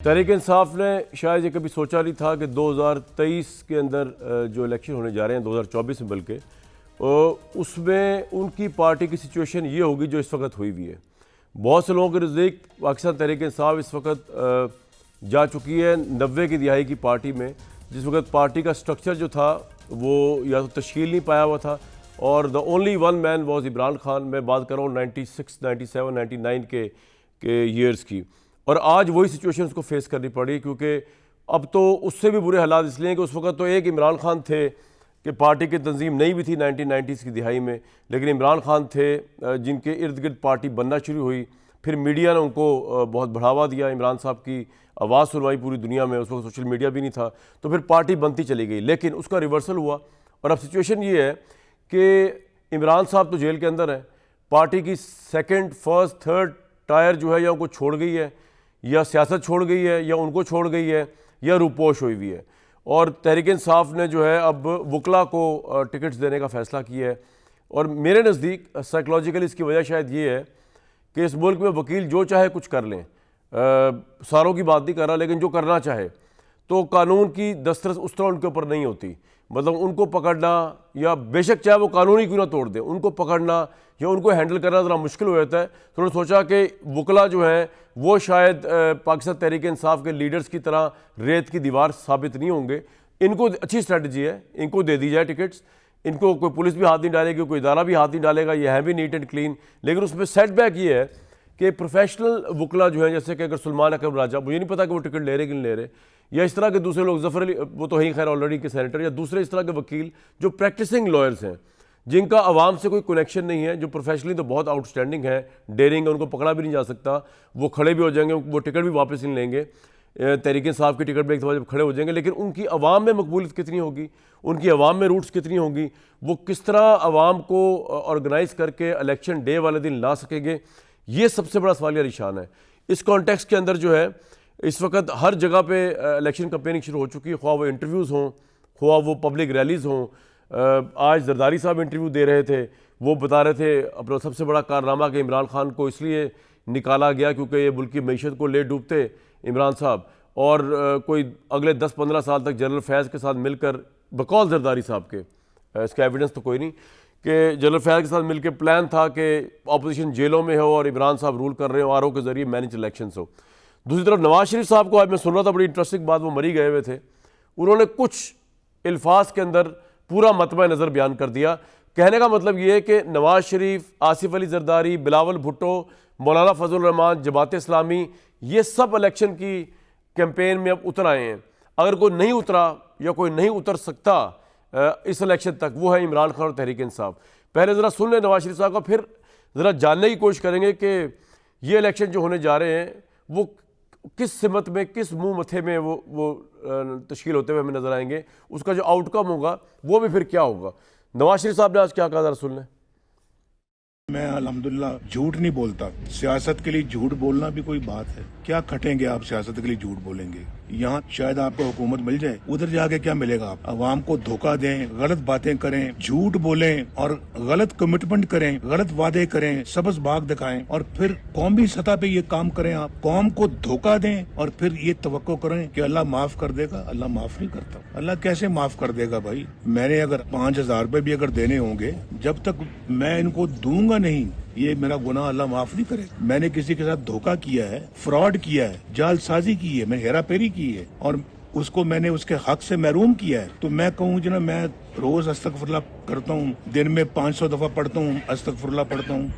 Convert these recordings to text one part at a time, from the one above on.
तहरीक इंसाफ ने शायद ये कभी सोचा नहीं था कि 2023 के अंदर जो इलेक्शन होने जा रहे हैं 2024 में, बल्कि उसमें उनकी पार्टी की सिचुएशन ये होगी जो इस वक्त हुई हुई है। बहुत से लोगों के नज़दीक पाकिस्तान तहरीक इंसाफ इस वक्त जा चुकी है 90 की दिहाई की पार्टी में, जिस वक्त पार्टी का स्ट्रक्चर जो था वो या तो तश्कील नहीं पाया हुआ था और the only one man was Imran Khan. मैं बात कर रहा हूँ 96, 97, 99 के ईयर्स की। और आज वही सिचुएशन उसको फेस करनी पड़ी, क्योंकि अब तो उससे भी बुरे हालात इसलिए कि उस वक्त तो एक इमरान खान थे कि पार्टी की तंजीम नहीं भी थी 1990s की दिहाई में, लेकिन इमरान खान थे जिनके इर्द गिर्द पार्टी बनना शुरू हुई। फिर मीडिया ने उनको बहुत बढ़ावा दिया, इमरान साहब की आवाज़ सुनवाई पूरी दुनिया में। उस वक्त सोशल मीडिया भी नहीं था, तो फिर पार्टी बनती चली गई, लेकिन उसका रिवर्सल हुआ। और अब सिचुएशन ये है कि इमरान साहब तो जेल के अंदर है, पार्टी की सेकेंड, फर्स्ट, थर्ड टायर जो है या उनको छोड़ गई है, या सियासत छोड़ गई है, या उनको छोड़ गई है, या रूपोश हुई हुई है। और तहरीक इंसाफ ने जो है अब वकला को टिकट्स देने का फ़ैसला किया है। और मेरे नज़दीक साइकोलॉजिकली इसकी वजह शायद ये है कि इस मुल्क में वकील जो चाहे कुछ कर लें, सारों की बात नहीं कर रहा, लेकिन जो करना चाहे तो कानून की दस्तरस उस तरह उनके ऊपर नहीं होती। मतलब उनको पकड़ना, या बेशक चाहे वो कानून ही क्यों ना तोड़ दे, उनको पकड़ना या उनको हैंडल करना ज़रा मुश्किल हो जाता है। तो उन्होंने सोचा कि वकला जो है वो शायद पाकिस्तान तहरीक इंसाफ के लीडर्स की तरह रेत की दीवार साबित नहीं होंगे। इनको अच्छी स्ट्रेटजी है, इनको दे दी जाए टिकट्स, इनको कोई पुलिस भी हाथ नहीं डालेगी, कोई इदारा भी हाथ नहीं डालेगा, ये है भी नीट एंड क्लीन। लेकिन उसमें सेटबैक ये है कि प्रोफेशनल वकला जो है, जैसे कि अगर सुलेमान अकरम राजा, मुझे नहीं पता कि वो टिकट ले रहे कि नहीं ले रहे, या इस तरह के दूसरे लोग, जफर अली वो तो है ही खैर ऑलरेडी के सेनेटर, या दूसरे इस तरह के वकील जो प्रैक्टिसिंग लॉयर्स हैं, जिनका आवाम से कोई कनेक्शन नहीं है, जो प्रोफेशनली तो बहुत आउटस्टैंडिंग है, डेयरिंग है, उनको पकड़ा भी नहीं जा सकता, वो खड़े भी हो जाएंगे, वो टिकट भी वापस नहीं लेंगे, तहरीक इंसाफ की टिकट पर एक दफ़ा जब खड़े हो जाएंगे। लेकिन उनकी आवाम में मकबूलियत कितनी होगी, उनकी आवाम में रूट्स कितनी होगी, वो किस तरह आवाम को ऑर्गेनाइज करके इलेक्शन डे वाले दिन ला सकेंगे, ये सबसे बड़ा सवालिया निशान है। इस कॉन्टेक्स्ट के अंदर जो है इस वक्त हर जगह पे इलेक्शन कैंपेनिंग शुरू हो चुकी है, ख्वाह वो इंटरव्यूज़ हों, ख्वाह वो पब्लिक रैलीज़ हों। आज जरदारी साहब इंटरव्यू दे रहे थे, वो बता रहे थे अपना सबसे बड़ा कारनामा कि इमरान खान को इसलिए निकाला गया क्योंकि ये मुल्क की मईशत को ले डूबते इमरान साहब, और कोई अगले 10-15 साल तक जनरल फैज़ के साथ मिलकर, बकौल जरदारी साहब के, इसका एविडेंस तो कोई नहीं, कि जनरल फैज़ के साथ मिलकर प्लान था कि अपोजिशन जेलों में हो और इमरान साहब रूल कर रहे हो, आरओ के ज़रिए मैनेज इलेक्शन हो। दूसरी तरफ नवाज शरीफ साहब को आज मैं सुन रहा था, बड़ी इंटरेस्टिंग बात, वो मरी गए हुए थे, उन्होंने कुछ अल्फाज के अंदर पूरा मतबा नज़र बयान कर दिया। कहने का मतलब ये है कि नवाज शरीफ, आसिफ अली जरदारी, बिलावल भुट्टो, मौलाना फजल रहमान, जमात इस्लामी, ये सब इलेक्शन की कैंपेन में अब उतर आए हैं। अगर कोई नहीं उतरा या कोई नहीं उतर सकता इस इलेक्शन तक, वो है इमरान खान और तहरीक इंसाफ। पहले ज़रा सुन लें नवाज शरीफ साहब का, फिर ज़रा जानने की कोशिश करेंगे कि ये इलेक्शन जो होने जा रहे हैं वो किस सिमत में, किस मुंह मथे में वो तश्कील होते हुए हमें नजर आएंगे, उसका जो आउटकम होगा वो भी फिर क्या होगा। नवाज शरीफ साहब ने आज क्या कहा, जरा सुन लें। मैं अल्हम्दुलिल्लाह झूठ नहीं बोलता, सियासत के लिए झूठ बोलना भी कोई बात है? क्या खटेंगे आप सियासत के लिए झूठ बोलेंगे? यहाँ शायद आपको हुकूमत मिल जाए, उधर जाके क्या मिलेगा? आप आवाम को धोखा दें, गलत बातें करें, झूठ बोलें और गलत कमिटमेंट करें, गलत वादे करें, सबस बाग दिखाएं और फिर कौमी सतह पे ये काम करें। आप कौम को धोखा दें और फिर ये तवक्को करें कि अल्लाह माफ कर देगा। अल्लाह माफ नहीं करता। अल्लाह कैसे माफ कर देगा भाई? मैंने अगर 5,000 रुपए भी अगर देने होंगे, जब तक मैं इनको दूंगा नहीं, ये मेरा गुनाह अल्लाह माफ नहीं करेगा। मैंने किसी के साथ धोखा किया है, फ्रॉड किया है, जालसाजी की है, मैं हेराफेरी की है और उसको मैंने उसके हक से महरूम किया है, तो मैं कहूँ जो ना, मैं रोज अस्तगफुरुल्लाह करता हूँ, दिन में 500 दफा पढ़ता हूँ, अस्तगफुरुल्लाह पढ़ता हूँ,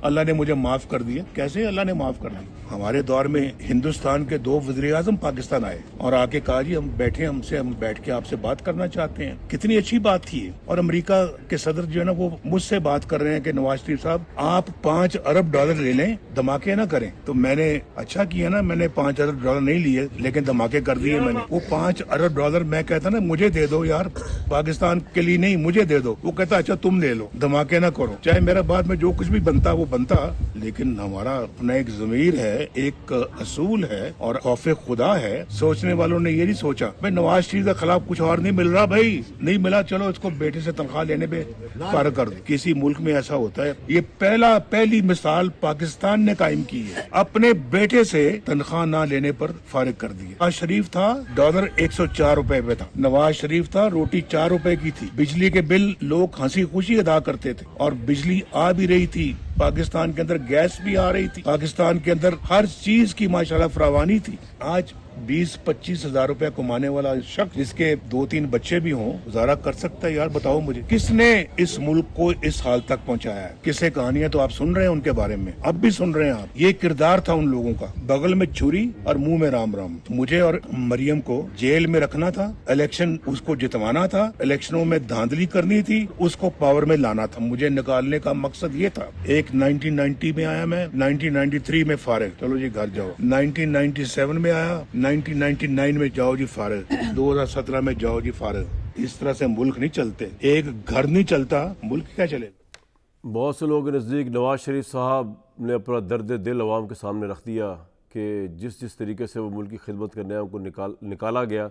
अल्लाह ने मुझे माफ कर दिया। कैसे अल्लाह ने माफ कर दिया? हमारे दौर में हिंदुस्तान के 2 वज़ीर आज़म पाकिस्तान आए और आके कहा जी हम बैठे, हम बैठ के आपसे बात करना चाहते हैं। कितनी अच्छी बात थी। और अमेरिका के सदर जो है ना, वो मुझसे बात कर रहे हैं कि नवाज शरीफ साहब आप $5 अरब ले लें, धमाके ना करें। तो मैंने अच्छा किया ना, मैंने $5 अरब नहीं लिए, लेकिन धमाके कर दिए मैंने। वो $5 अरब मैं कहता ना, मुझे दे दो यार, पाकिस्तान के लिए नहीं, मुझे दे दो। वो कहता अच्छा तुम ले लो, धमाके ना करो, चाहे मेरा बाद में जो कुछ भी बनता वो बनता, लेकिन हमारा अपना एक ज़मीर है, एक असूल है और खौफे खुदा है। सोचने वालों ने ये नहीं सोचा भाई नवाज शरीफ के खिलाफ कुछ और नहीं मिल रहा, भाई नहीं मिला, चलो इसको बेटे से तनख्वाह लेने पे फारिग कर दो। किसी मुल्क में ऐसा होता है? ये पहली मिसाल पाकिस्तान ने कायम की है, अपने बेटे से तनख्वाह ना लेने पर फारिग कर दी। नवाज शरीफ था डॉलर 104 रुपए पे था, नवाज शरीफ था रोटी 4 रुपए की थी, बिजली के बिल लोग हंसी खुशी अदा करते थे और बिजली आ भी रही थी, पाकिस्तान के अंदर गैस भी आ रही थी, पाकिस्तान के अंदर हर चीज की माशाल्लाह फरावानी थी। आज 20-25 हजार रुपया कमाने वाला शख्स जिसके 2-3 बच्चे भी हों गुजारा कर सकता है? यार बताओ मुझे, किसने इस मुल्क को इस हाल तक पहुंचाया है? किसे कहानियां तो आप सुन रहे हैं उनके बारे में, अब भी सुन रहे हैं आप। ये किरदार था उन लोगों का, बगल में छुरी और मुंह में राम राम। मुझे और मरियम को जेल में रखना था, इलेक्शन उसको जितवाना था, इलेक्शनों में धांधली करनी थी, उसको पावर में लाना था। मुझे निकालने का मकसद ये था। एक 1990 में आया मैं, 1993 में फारिग, चलो जी घर जाओ। 1997 में आया, 1999 में जाओ जी फारिग, 2017 में जाओ जी फारिग। इस तरह से मुल्क नहीं चलते, एक घर नहीं चलता, मुल्क क्या चलेगा? बहुत से लोगों के नज़दीक नवाज शरीफ साहब ने अपना दर्द दिल अवाम के सामने रख दिया कि जिस तरीके से वो मुल्क की खिदमत करने आए उनको निकाला गया।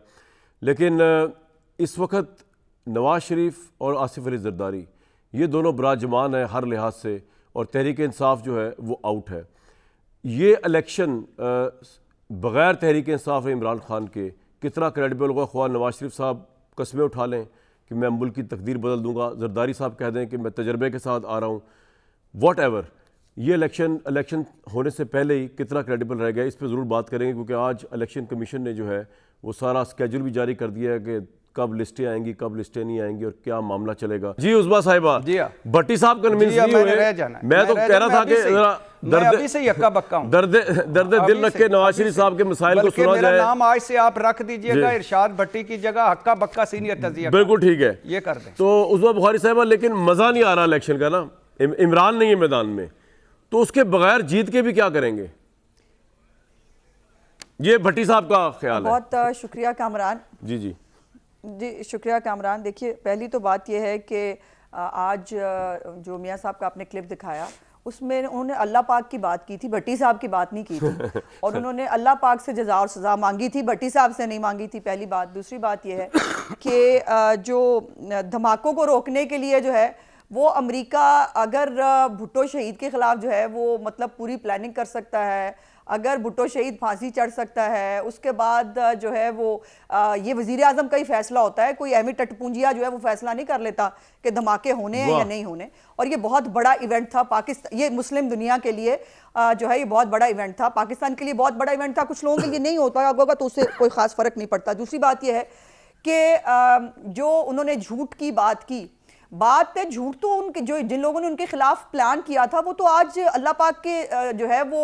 लेकिन इस वक्त नवाज शरीफ और आसिफ अली जरदारी ये दोनों बराजमान हैं हर लिहाज से, और तहरीक इंसाफ जो है वो आउट है। ये इलेक्शन बग़ैर तहरीक इंसाफ इमरान खान के कितना क्रेडिबल होगा? ख्वाह नवाज शरीफ साहब कस्में उठा लें कि मैं मुल्क की तकदीर बदल दूंगा, जरदारी साहब कह दें कि मैं तजर्बे के साथ आ रहा हूँ, वॉट एवर, ये इलेक्शन होने से पहले ही कितना क्रेडिबल रह गया, इस पर ज़रूर बात करेंगे। क्योंकि आज इलेक्शन कमीशन ने जो है वो सारा स्केड्यूल भी जारी कर दिया है कि कब लिस्टें आएंगी, कब लिस्टें नहीं आएंगी और क्या मामला चलेगा। जी उस्मा साहिबा, जी भट्टी साहब कन्विंस नहीं हुए। मैं तो कह रहा था कि दर्द दिल रख के नवाज शरीफ साहब के मसाइल को सुना जाए। नाम आज से आप रख दीजिएगा इरशाद भट्टी की जगह हक्का बक्का सीनियर तजिया। बिल्कुल ठीक है, ये कर दें। तो उस्मा बुखारी साहिबा, लेकिन मजा नहीं आ रहा इलेक्शन का ना, इमरान नहीं है मैदान में, तो उसके बगैर जीत के भी क्या करेंगे? ये भट्टी साहब का ख्याल है। बहुत शुक्रिया कामरान। जी शुक्रिया कामरान। देखिए पहली तो बात यह है कि आज जो मियाँ साहब का आपने क्लिप दिखाया उसमें उन्होंने अल्लाह पाक की बात की थी, भट्टी साहब की बात नहीं की थी। और उन्होंने अल्लाह पाक से जज़ा और सज़ा मांगी थी, भट्टी साहब से नहीं मांगी थी, पहली बात। दूसरी बात यह है कि जो धमाकों को रोकने के लिए जो है वो अमेरिका अगर भुट्टो शहीद के ख़िलाफ़ जो है वो मतलब पूरी प्लानिंग कर सकता है, अगर भुट्टो शहीद फांसी चढ़ सकता है, उसके बाद जो है वो ये वज़ीर आज़म का ही फैसला होता है, कोई एमी टटपूंजिया जो है वो फैसला नहीं कर लेता कि धमाके होने हैं या नहीं होने। और ये बहुत बड़ा इवेंट था पाकिस्तान, ये मुस्लिम दुनिया के लिए जो है ये बहुत बड़ा इवेंट था, पाकिस्तान के लिए बहुत बड़ा इवेंट था। कुछ लोगों के लिए नहीं होता होगा तो उससे कोई ख़ास फ़र्क नहीं पड़ता। दूसरी बात यह है कि जो उन्होंने झूठ की बात है, झूठ तो उनके जो जिन लोगों ने उनके खिलाफ प्लान किया था वो तो आज अल्लाह पाक के जो है वो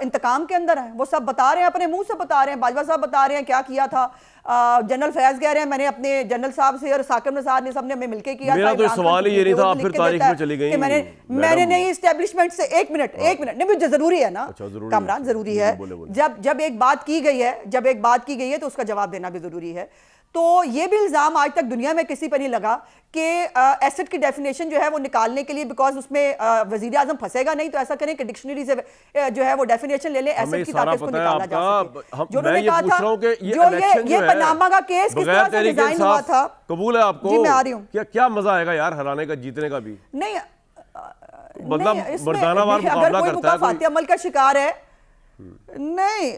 इंतकाम के अंदर है, वो सब बता रहे हैं, अपने मुंह से बता रहे हैं। बाजवा साहब बता रहे हैं क्या किया था, जनरल फैज कह रहे हैं मैंने अपने जनरल साहब से और साकिब निसार ने सबने हमें मिलकर किया मेरा था। तो सवाल ही ये नहीं था, आप फिर तारीख में चली गई। मैंने नहीं इस्टेब्लिशमेंट से एक मिनट नहीं, मुझे जरूरी है ना कामरान, जरूरी है। जब एक बात की गई है तो उसका जवाब देना भी जरूरी है। तो ये भी इल्जाम आज तक दुनिया में किसी पर नहीं लगा कि एसेट की डेफिनेशन जो है वो निकालने के लिए, बिकॉज उसमें वजीर आजम फंसेगा नहीं, तो ऐसा करें कि डिक्शनरी से जो है वो डेफिनेशन ले ले एसेट की, ताकि उसको निकाला जा सके। जो उन्होंने कहा था, जो ये पनामा का केस किस तरह से डिजाइन हुआ था, कबूल है आपको? जी मैं आ रही हूँ। क्या मजा आएगा यार हराने का, जीतने का भी नहीं, मतलब मर्दानावार मुकाबला करता है कोई अमल का शिकार है नहीं।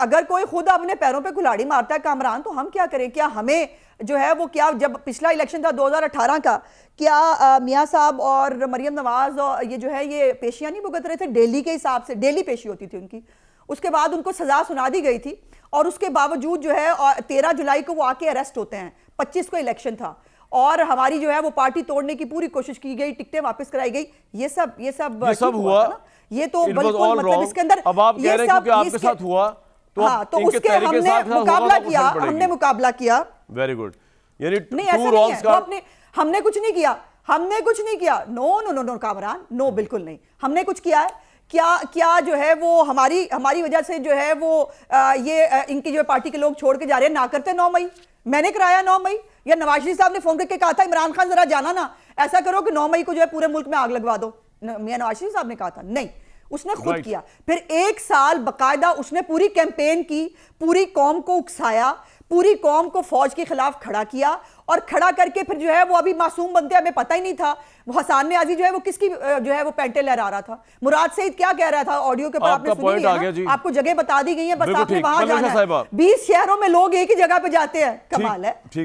अगर कोई खुद अपने पैरों पे कुल्हाड़ी मारता है कामरान, तो हम क्या करें? क्या हमें जो है वो, क्या जब पिछला इलेक्शन था 2018 का, क्या मियाँ साहब और मरियम नवाज और ये जो है ये पेशियां नहीं भुगत रहे थे डेली के हिसाब से? डेली पेशी होती थी उनकी, उसके बाद उनको सजा सुना दी गई थी और उसके बावजूद जो है 13 जुलाई को वो आके अरेस्ट होते हैं। 25 को इलेक्शन था और हमारी जो है वो पार्टी तोड़ने की पूरी कोशिश की गई, टिकटें वापस कराई गई, ये सब हुआ ना। ये तो बिल्कुल मतलब इसके अंदर अब आप कह रहे हैं कि आपके साथ हुआ तो हाँ, तो उसके हमने मुकाबला किया। Very good. यानी नहीं ऐसा नहीं है, अपने हमने कुछ नहीं किया। नो कामरान, नो बिल्कुल नहीं, हमने कुछ किया है क्या जो है वो हमारी वजह से जो है वो ये इनकी जो पार्टी के लोग छोड़ के जा रहे हैं, ना करते 9 मई, मैंने कराया 9 मई, या नवाज शरीफ साहब ने फोन करके कहा था इमरान खान जरा जाना ना, ऐसा करो कि 9 मई को जो है पूरे मुल्क में आग लगवा दो, मियां नवाज शरीफ साहब ने कहा था? नहीं, उसने खुद Right. किया। फिर 1 साल बकायदा उसने पूरी कैंपेन की, पूरी कौम को उकसाया, पूरी कौम को फौज के खिलाफ खड़ा किया, और खड़ा करके फिर जो है वो अभी मासूम बनते हमें पता ही नहीं था वो हसान नियाजी जो है वो किसकी जो है वो पैंटे लहरा रहा था। मुराद सईद क्या कह रहा था ऑडियो के ऊपर, आपने आपका सुनी point है आ गया ना? जी। आपको जगह बता दी गई है, बस बिल्कुल आपने ठीक। वहां परवेश जाना साहिबा। है। 20 शहरों में लोग एक ही जगह पे जाते हैं, कमाल है। ठीक।